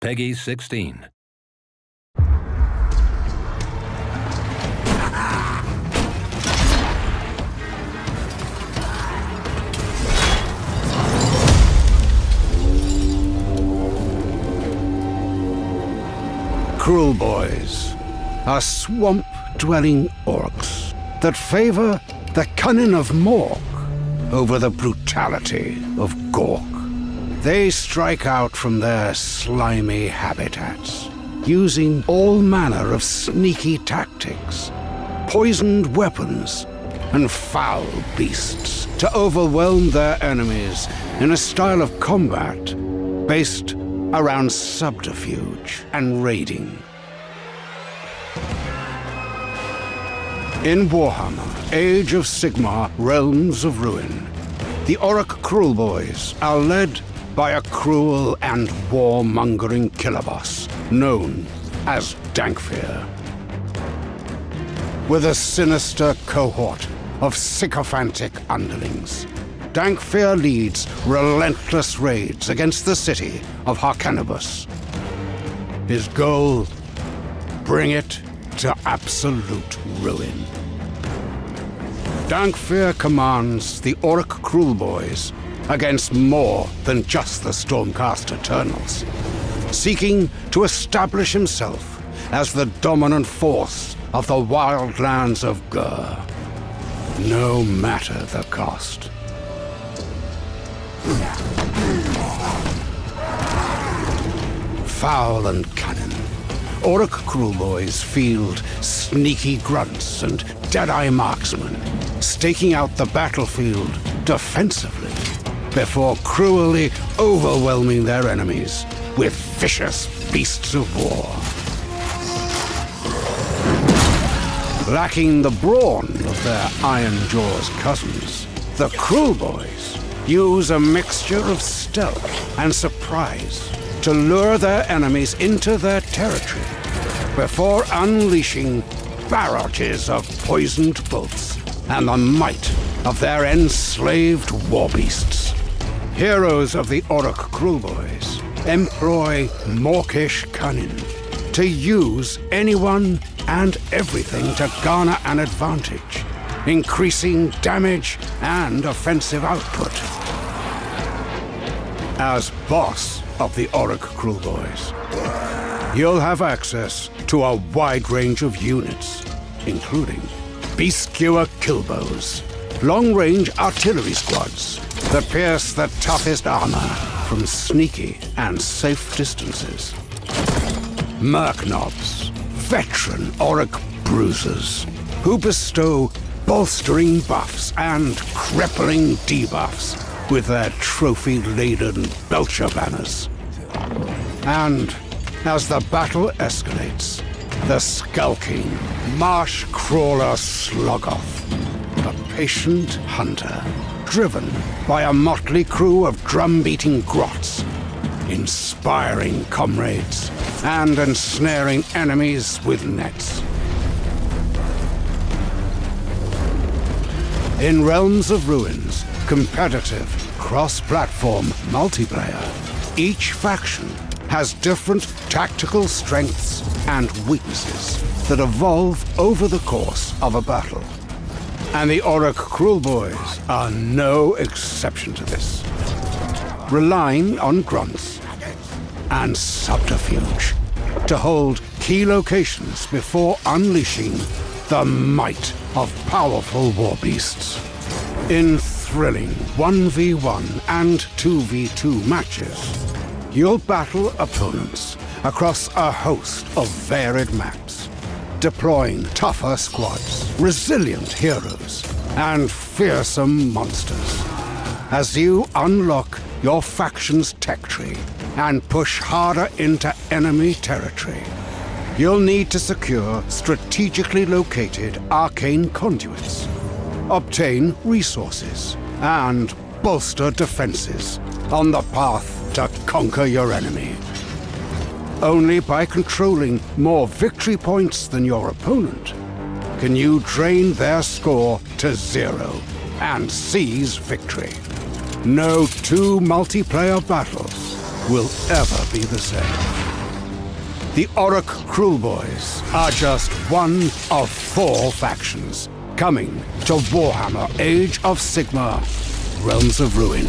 Peggy 16. Kruleboyz are swamp-dwelling orcs that favor the cunning of Morg over the brutality of Gork. They strike out from their slimy habitats, using all manner of sneaky tactics, poisoned weapons, and foul beasts to overwhelm their enemies in a style of combat based around subterfuge and raiding. In Warhammer Age of Sigmar, Realms of Ruin, the Orruk Kruleboyz are led by a cruel and warmongering Killaboss known as Dankfeer. With a sinister cohort of sycophantic underlings, Dankfeer leads relentless raids against the city of Harkanibus. His goal? Bring it to absolute ruin. Dankfeer commands the Orruk Kruleboyz against more than just the Stormcast Eternals, seeking to establish himself as the dominant force of the wildlands of Ghur, no matter the cost. Foul and cunning, Orruk Kruleboyz field sneaky grunts and dead-eye marksmen, staking out the battlefield defensively before cruelly overwhelming their enemies with vicious beasts of war. Lacking the brawn of their Iron Jaws cousins, the Kruleboyz use a mixture of stealth and surprise to lure their enemies into their territory before unleashing barrages of poisoned bolts and the might of their enslaved warbeasts. Heroes of the Orruk Kruleboyz employ mawkish cunning to use anyone and everything to garner an advantage, increasing damage and offensive output. As boss of the Orruk Kruleboyz, you'll have access to a wide range of units, including beast-skewer killbows, long-range artillery squads that pierce the toughest armor from sneaky and safe distances, merknobs, veteran Orruk bruisers, who bestow bolstering buffs and crippling debuffs with their trophy-laden belcher banners. And as the battle escalates, the skulking marsh crawler Sloggoth, a patient hunter driven by a motley crew of drum-beating grots, inspiring comrades and ensnaring enemies with nets. In Realms of Ruin's competitive cross-platform multiplayer, each faction has different tactical strengths and weaknesses that evolve over the course of a battle. And the Orruk Kruleboyz are no exception to this, relying on grunts and subterfuge to hold key locations before unleashing the might of powerful warbeasts. In thrilling 1v1 and 2v2 matches, you'll battle opponents across a host of varied maps, deploying tougher squads, resilient heroes, and fearsome monsters. As you unlock your faction's tech tree and push harder into enemy territory, you'll need to secure strategically located arcane conduits, obtain resources, and bolster defenses on the path to conquer your enemy. Only by controlling more victory points than your opponent can you drain their score to 0 and seize victory. No two multiplayer battles will ever be the same. The Orruk Kruleboyz are just one of 4 factions coming to Warhammer Age of Sigmar, Realms of Ruin.